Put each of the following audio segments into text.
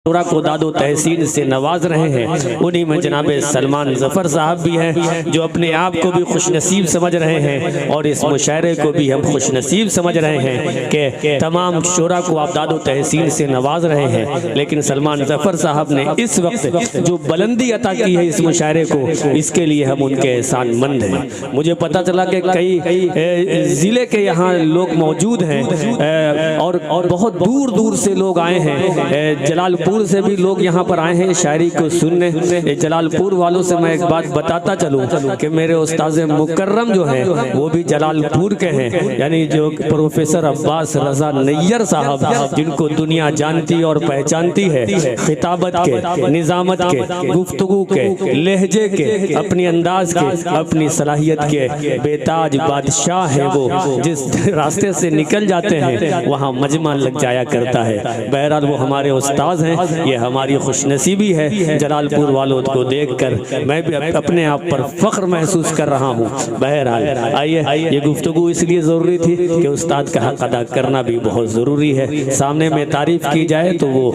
शोरा को दादो तहसीन से नवाज रहे हैं। उन्हीं में जनाब सलमान ज़फ़र साहब भी हैं जो अपने आप को भी खुशनसीब समझ रहे हैं और इस मुशायरे को भी हम खुशनसीब समझ रहे हैं कि तमाम शोरा को आप दादो तहसीन से नवाज रहे हैं। लेकिन सलमान ज़फ़र साहब ने इस वक्त जो बुलंदी अता की है इस मुशायरे को, इसके लिए हम उनके एहसानमंद हैं। मुझे पता चला कि कई ज़िले के यहाँ लोग मौजूद हैं और बहुत दूर दूर से लोग आए हैं। जलालपुर से भी लोग यहाँ पर आए हैं शायरी को सुनने। जलालपुर वालों से मैं एक बात बताता चलूँ कि मेरे उस्ताद मुकर्रम जो हैं वो भी जलालपुर के हैं, यानी जो प्रोफेसर अब्बास रजा नैयर साहब, जिनको दुनिया जानती और पहचानती है खिताबत के, निज़ामत के, गुफ्तगू के, लहजे के, अपनी अंदाज के, अपनी सलाहियत के बेताज बादशाह है वो। जिस रास्ते से निकल जाते हैं वहाँ मजमा लग जाया करता है। बहरहाल वो हमारे उस्ताद हैं, ये हमारी खुशनसीबी है। जलालपुर वालों को देखकर मैं भी अपने आप पर फख्र महसूस कर रहा हूँ। बहरहाल आइए, ये गुफ्तगू इसलिए ज़रूरी थी कि उस्ताद का हक अदा करना भी बहुत ज़रूरी है। सामने में तारीफ़ की जाए तो वो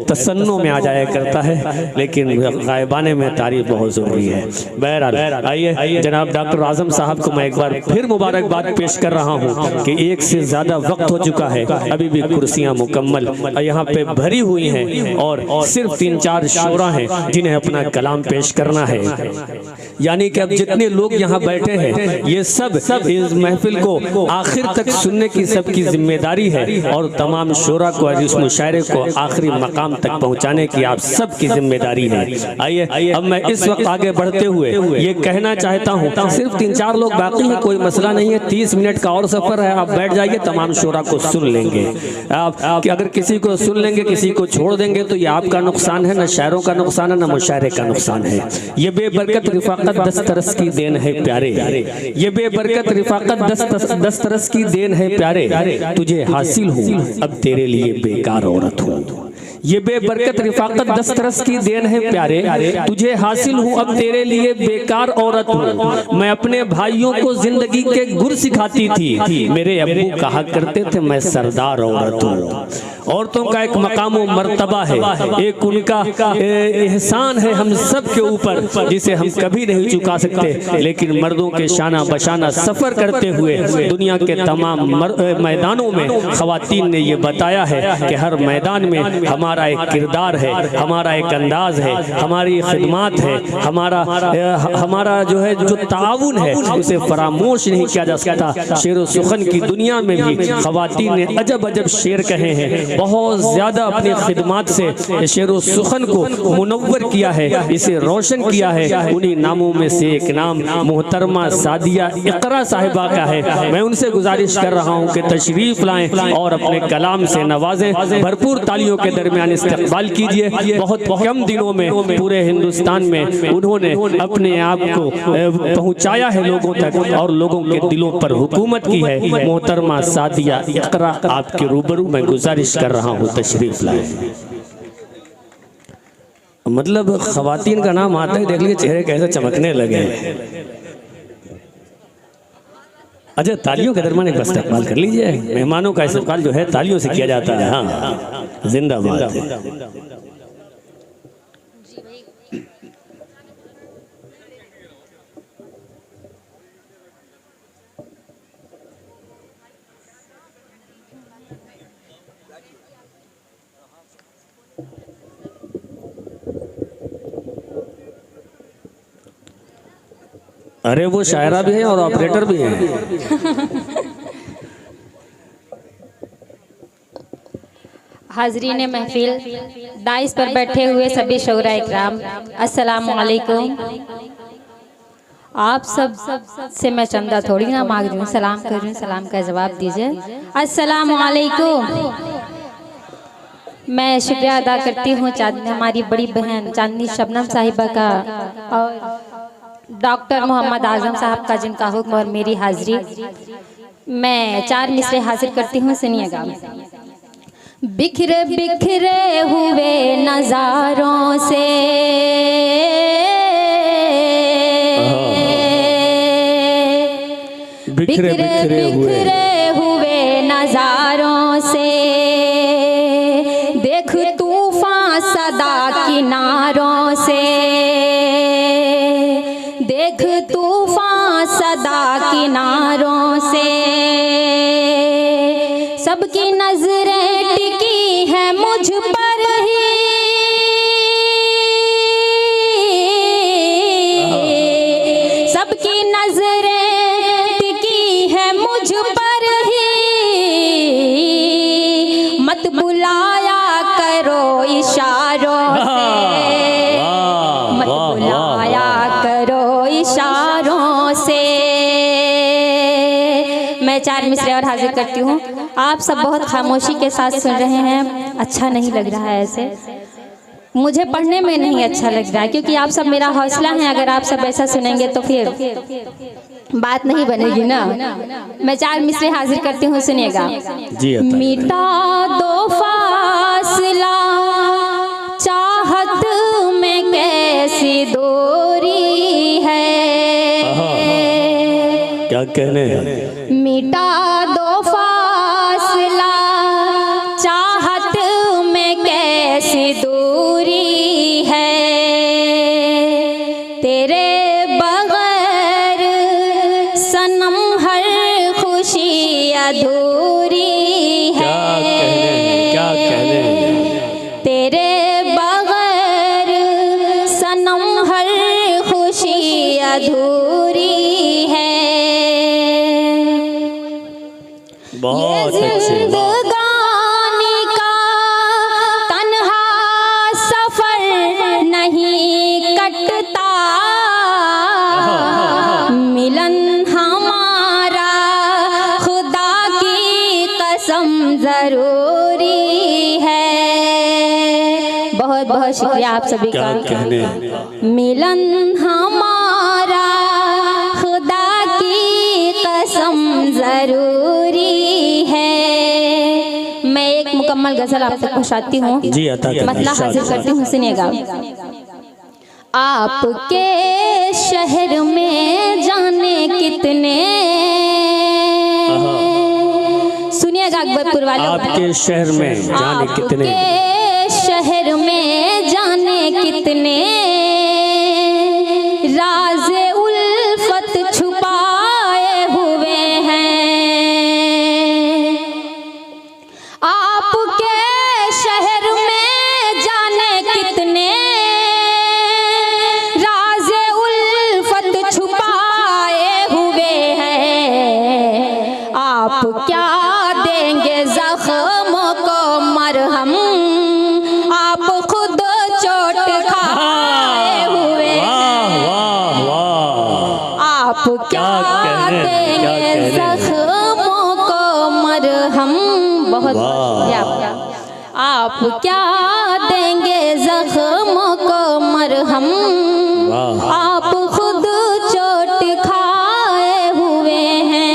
तसन्नो में आ जाया करता है, लेकिन गायबाने में तारीफ़ बहुत ज़रूरी है। बहरहाल आइए, जनाब डॉक्टर आज़म साहब को मैं एक बार फिर मुबारकबाद पेश कर रहा हूँ कि एक से ज़्यादा वक्त हो चुका है, अभी भी कुर्सियाँ मुकम्मल यहाँ पे भरी हुई हैं और सिर्फ 3-4 शोरा हैं जिन्हें अपना कलाम पेश करना है। यानी कि अब जितने लोग यहाँ बैठे हैं ये सब इस महफिल को आखिर तक सुनने की सबकी जिम्मेदारी है और तमाम शोरा को इस मुशायरे को आखिरी मकाम तक पहुँचाने की आप सबकी जिम्मेदारी है। आइए, अब मैं इस वक्त आगे बढ़ते हुए ये कहना चाहता हूँ, सिर्फ 3-4 लोग बाकी हैं, कोई मसला नहीं है, 30 मिनट का और सफ़र है, आप बैठ जाइए, तमाम शोरा को सुन लेंगे। आप अगर किसी को सुन लेंगे किसी को छोड़ देंगे तो ये आपका नुकसान है, न शायरों का नुकसान है, न मुशायरे का नुकसान है। ये बेबरकत रिफाकत दस्तरस की देन है प्यारे, ये बेबरकत रिफाकत दस्तरस की देन है प्यारे, तुझे हासिल हूँ अब तेरे लिए बेकार औरत हूँ। ये बेबरकत रिफाकत दस्तरस की देन है प्यारे, तुझे हासिल हूँ अब तेरे लिए बेकार औरत हूँ। मैं अपने भाइयों को जिंदगी के गुर सिखाती थी, मेरे अब्बू कहा करते थे मैं सरदार औरत हूँ। औरतों का एक मकाम व मर्तबा है, एक उनका एहसान है हम सब के ऊपर जिसे हम कभी नहीं चुका सकते। लेकिन मर्दों के शाना बशाना सफ़र करते हुए दुनिया के तमाम मैदानों में ख़वातीन ने ये बताया है कि हर मैदान में हमारा एक किरदार है, हमारा एक अंदाज है, हमारी खिदमत है, हमारा जो है जो ताउन है उसे फरामोश नहीं किया जा सकता। शेर व सुखन की दुनिया में भी ख़वातीन ने अजब अजब शेर कहे हैं, बहुत ज़्यादा अपनी खिदमत से शेर व सुखन को मुनव्वर किया है, इसे रोशन किया है। उन्हीं नामों में से एक नाम मोहतरमा सादिया इकरा साहिबा का है। मैं उनसे गुजारिश कर रहा हूँ कि तशरीफ़ लाएं और अपने कलाम से नवाजें, भरपूर तालियों के दरमियान इस्तकबाल कीजिए। बहुत कम दिनों में पूरे हिंदुस्तान में उन्होंने अपने आप को पहुँचाया है लोगों तक और लोगों के दिलों पर हुकूमत की है। मोहतरमा सादिया इकरा आपके रूबरू मैं गुजारिश कर रहा हूँ तशरीफ़ लाएं। मतलब ख़वातीन का नाम आता है, देख लीजिए चेहरे कैसे चमकने लगे। अच्छा, तालियों के दरमियान एक इस्तकबाल कर लीजिए। मेहमानों का इस्तकबाल जो है तालियों से किया जाता है। हाँ, जिंदाबाद है। अरे वो शायरा भी है और ऑपरेटर भी है। हाजरीन महफिल, दाइस पर बैठे हुए सभी शोरा इकराम, अस्सलामु अलैकुम। आप सब से मैं चंदा थोड़ी ना मांग रही हूँ, सलाम कर रही हूँ, सलाम का जवाब दीजिए। अस्सलामु अलैकुम। मैं शुक्रिया अदा करती हूँ हमारी बड़ी बहन चांदनी शबनम साहिबा का और डॉक्टर मोहम्मद आजम साहब का, जिनका हुक्म और मेरी हाजिरी। मैं 4 मिसरे हाजिर करती हूँ, सुनिएगा। बिखरे बिखरे हुए नज़ारों से बिखरे बिखरे हुए नज़ारों से देख तूफान सदा किनारों से, देख तूफान सदा किनारों से, सबकी नजरें टिकी है मुझ पर ही, सबकी नजरें टिकी है मुझ पर ही, मत बुलाया करो इशारों से, मत बुलाया करो इशारों से। मैं 4 मिसरे और हाजिर करती हूँ। आप सब बहुत खामोशी के साथ सुन रहे हैं, अच्छा नहीं लग रहा है ऐसे, मुझे पढ़ने में नहीं अच्छा लग रहा है, क्योंकि आप सब मेरा हौसला है। अगर आप सब ऐसा सुनेंगे तो फिर बात नहीं बनेगी ना। मैं 4 मिसरे हाजिर करती हूँ, सुनिएगा। मिटा दो फासला चाहत में कैसी दूरी है, क्या कहने हैं? मिटा दो फासला चाहत में कैसी दूरी है, तेरे बगैर सनम हर खुशी अधूरी है, क्या कहने हैं? तेरे बगैर सनम हर खुशी अधूरी है, बहुत जिंदगानी का तन्हा सफर नहीं कटता, मिलन हमारा खुदा की कसम जरूरी है। बहुत बहुत शुक्रिया आप सभी का। मिलन हमारा खुदा की कसम जरूरी है। मैं एक मुकम्मल गजल आप तक पहुंचाती हूँ, मतलब हाजिर करती हूँ, सुनिएगा। आपके शहर में जाने कितने, सुनिएगा अकबरपुर वाले, आपके शहर में जाने कितने, आपके शहर में जाने कितने राज उल्फत छुपाए हुए हैं, आपके शहर में जाने कितने राज उल्फत छुपाए हुए हैं, आप क्या देंगे जख्मों को मरहम, आप खुद चोट खाए हुए हैं, आप क्या देंगे जख्मों को मरहम, बहुत आप क्या देंगे जख्मों को मरहम, आप खुद चोट खाए हुए हैं।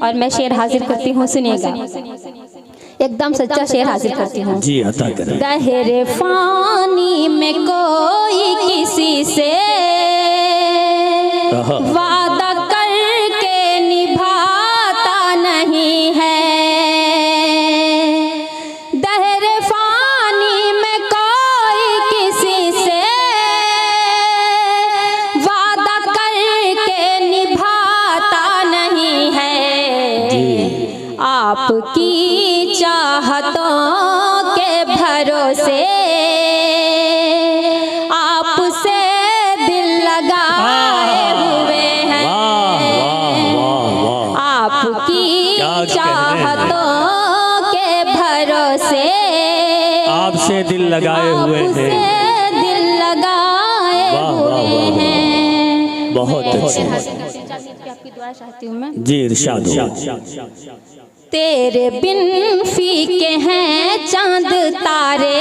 और मैं शेर हाजिर करती हूँ, सुनिएगा, एकदम सच्चा शेर हाजिर करती हूँ। जी अता करें। गहरे फानी में कोई किसी से वादा करके निभाता नहीं है, गहरे फानी में कोई किसी से वादा करके निभाता नहीं है, आपकी चाहतों के भरोसे आपसे दिल लगाए हुए हैं, आपकी चाहतों के भरोसे आपसे दिल लगाए हुए हैं, दिल लगाए हुए हैं। बहुत अच्छे। आपकी दुआ चाहती हूँ मैं। जी इरशाद हो। तेरे बिन फीके हैं चांद तारे,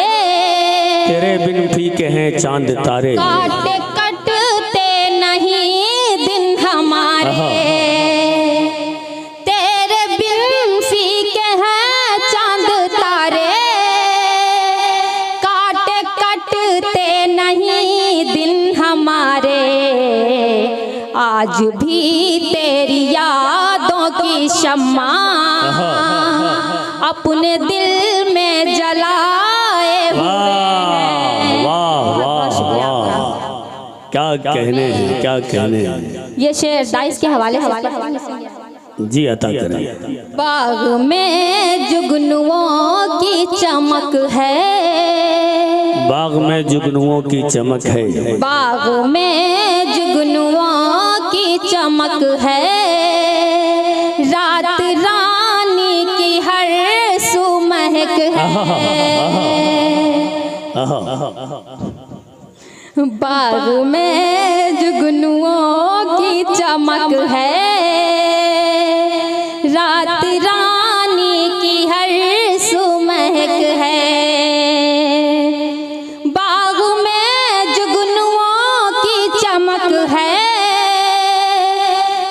तेरे बिन फीके हैं चांद तारे, काटे कटते नहीं दिन हमारे, तेरे बिन फीके हैं चांद तारे, काटे कटते नहीं दिन हमारे, आज भी तेरी यादों की शम्मा अपने दिल में जलाए वाह वाह वाह वाह, क्या कहने हैं, क्या कहने हैं। ये शेर दाइस के हवाले से जी अता करें। बाग में जुगनुओं की चमक है, बाग में जुगनुओं की चमक है, बाग में जुगनुओं की चमक है, रात रानी की हर सू महक है। बाग में जुगनुओं की चमक है, रात रानी की हर सू महक है। बाग में जुगनुओं की चमक है,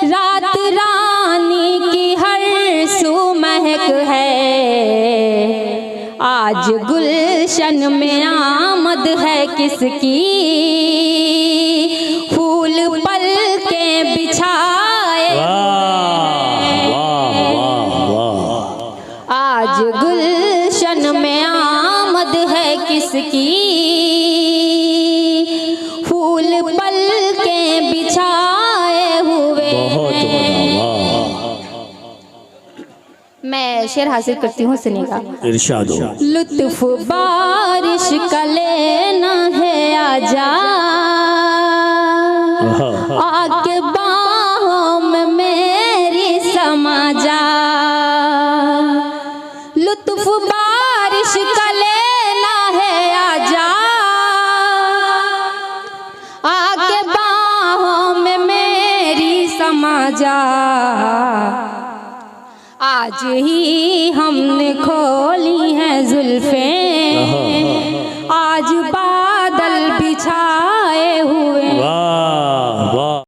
रात रानी की हर सू महक है। आज गुलशन में आमद है किसकी, फूल पल के बिछाए। आज गुलशन में आमद है किसकी, फूल पल के बिछाए हुए। मैं शेर हासिल करती हूँ, सुनिएगा। इरशाद हो। लुत्फ बारिश का लेना है आजा, आके बाहों में मेरी समा जा। लुत्फ बारिश का लेना है आजा, आके बाहों में मेरी समा जा। आज ही हमने खोली हैं जुल्फें,